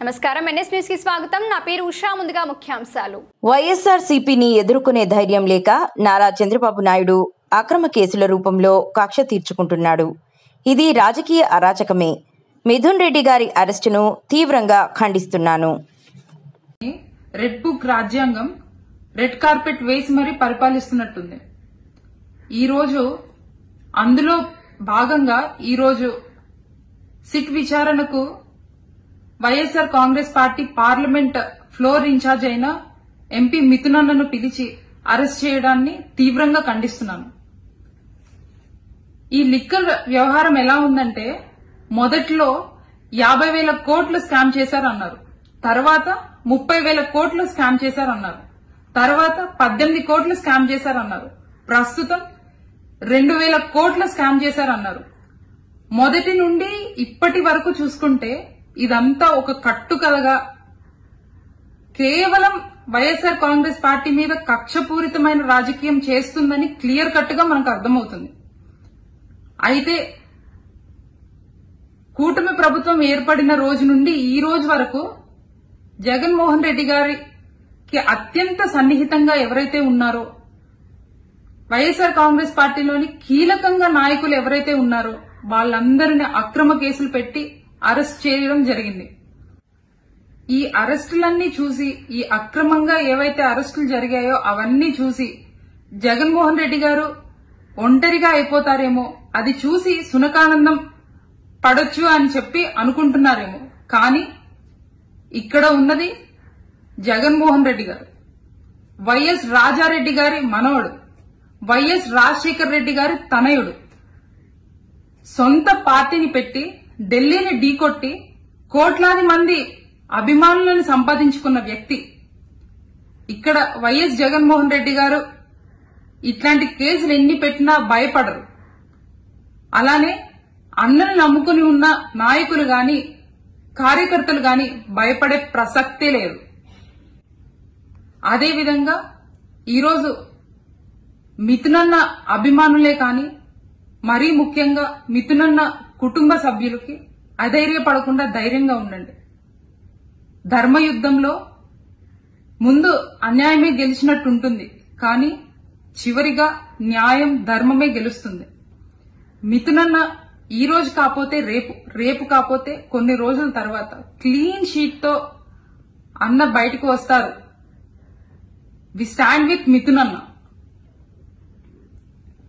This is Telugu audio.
నమస్కారం ఎన్ఎస్ న్యూస్ కి స్వాగతం. నా పేరు ఉషా. ముందుగా ముఖ్యాంశాలు. వైఎస్ఆర్సీపీని ఎదుర్కొనే ధైర్యం లేక నారా చంద్రబాబు నాయుడు అక్రమ కేసుల రూపంలో కక్ష తీర్చుకుంటున్నాడు. ఇది రాజకీయ అరాచకమే. మిథున్ రెడ్డి గారి అరెస్టును తీవ్రంగా ఖండిస్తున్నాను. రెడ్ బుక్ రాజ్యాంగం రెడ్ కార్పెట్ వేసి మరీ పరిపాలిస్తున్నట్టుంది. ఈరోజు అందులో భాగంగా ఈరోజు సిట్ విచారణకు YSR Congress party parliament floor incharge అయిన ఎంపీ మిథునన్నను పిలిచి అరెస్ట్ చేయడాన్ని తీవ్రంగా ఖండిస్తున్నాను. ఈ లిక్కర్ వ్యవహారం ఎలా ఉందంటే, మొదట్లో 50,000 కోట్లు స్కామ్ చేశారన్నారు, తర్వాత 30,000 కోట్లు స్కామ్ చేశారన్నారు, తర్వాత 18 కోట్లు స్కామ్ చేశారన్నారు, ప్రస్తుతం 2,000 కోట్ల స్కామ్ చేశారన్నారు. మొదటి నుండి ఇప్పటి వరకు చూసుకుంటే ఇదంతా ఒక కట్టుకథగా కేవలం వైఎస్ఆర్ కాంగ్రెస్ పార్టీ మీద కక్షపూరితమైన రాజకీయం చేస్తుందని క్లియర్ కట్ గా మనకు అర్థమవుతుంది. అయితే కూటమి ప్రభుత్వం ఏర్పడిన రోజు నుండి ఈ రోజు వరకు జగన్మోహన్ రెడ్డి గారికి అత్యంత సన్నిహితంగా ఎవరైతే ఉన్నారో, వైఎస్ఆర్ కాంగ్రెస్ పార్టీలోని కీలకంగా నాయకులు ఎవరైతే ఉన్నారో వాళ్ళందరినీ అక్రమ కేసులు పెట్టి అరెస్ట్ చేయడం జరిగింది. ఈ అరెస్టులన్నీ చూసి, ఈ అక్రమంగా ఏవైతే అరెస్టులు జరిగాయో అవన్నీ చూసి జగన్మోహన్ రెడ్డి గారు ఒంటరిగా అయిపోతారేమో, అది చూసి సునకానందం పడొచ్చు అని చెప్పి అనుకుంటున్నారేమో. కానీ ఇక్కడ ఉన్నది జగన్మోహన్ రెడ్డి గారు, వైఎస్ రాజారెడ్డి గారి మనవడు, వైఎస్ రాజశేఖర్ రెడ్డి గారి తనయుడు. సొంత పార్టీని పెట్టి ఢిల్లీని ఢీకొట్టి కోట్లాది మంది అభిమానులను సంపాదించుకున్న వ్యక్తి. ఇక్కడ వైఎస్ జగన్మోహన్ రెడ్డి గారు ఇట్లాంటి కేసులు ఎన్ని పెట్టినా భయపడరు. అలానే అన్నను నమ్ముకుని ఉన్న నాయకులు గాని కార్యకర్తలు గాని భయపడే ప్రసక్తే లేదు. అదేవిధంగా ఈరోజు మిథునన్న అభిమానులే కాని, మరీ ముఖ్యంగా మిథునన్న కుటుంబ సభ్యులకి అధైర్యపడకుండా ధైర్యంగా ఉండండి. ధర్మయుద్ధంలో ముందు అన్యాయమే గెలిచినట్టుంటుంది, కానీ చివరిగా న్యాయం ధర్మమే గెలుస్తుంది. మిథునన్న ఈ రోజు కాకపోతే రేపు కాకపోతే కొన్ని రోజుల తర్వాత క్లీన్ షీట్ తో అన్న బయటకు వస్తారు. We stand with మిథునన్న.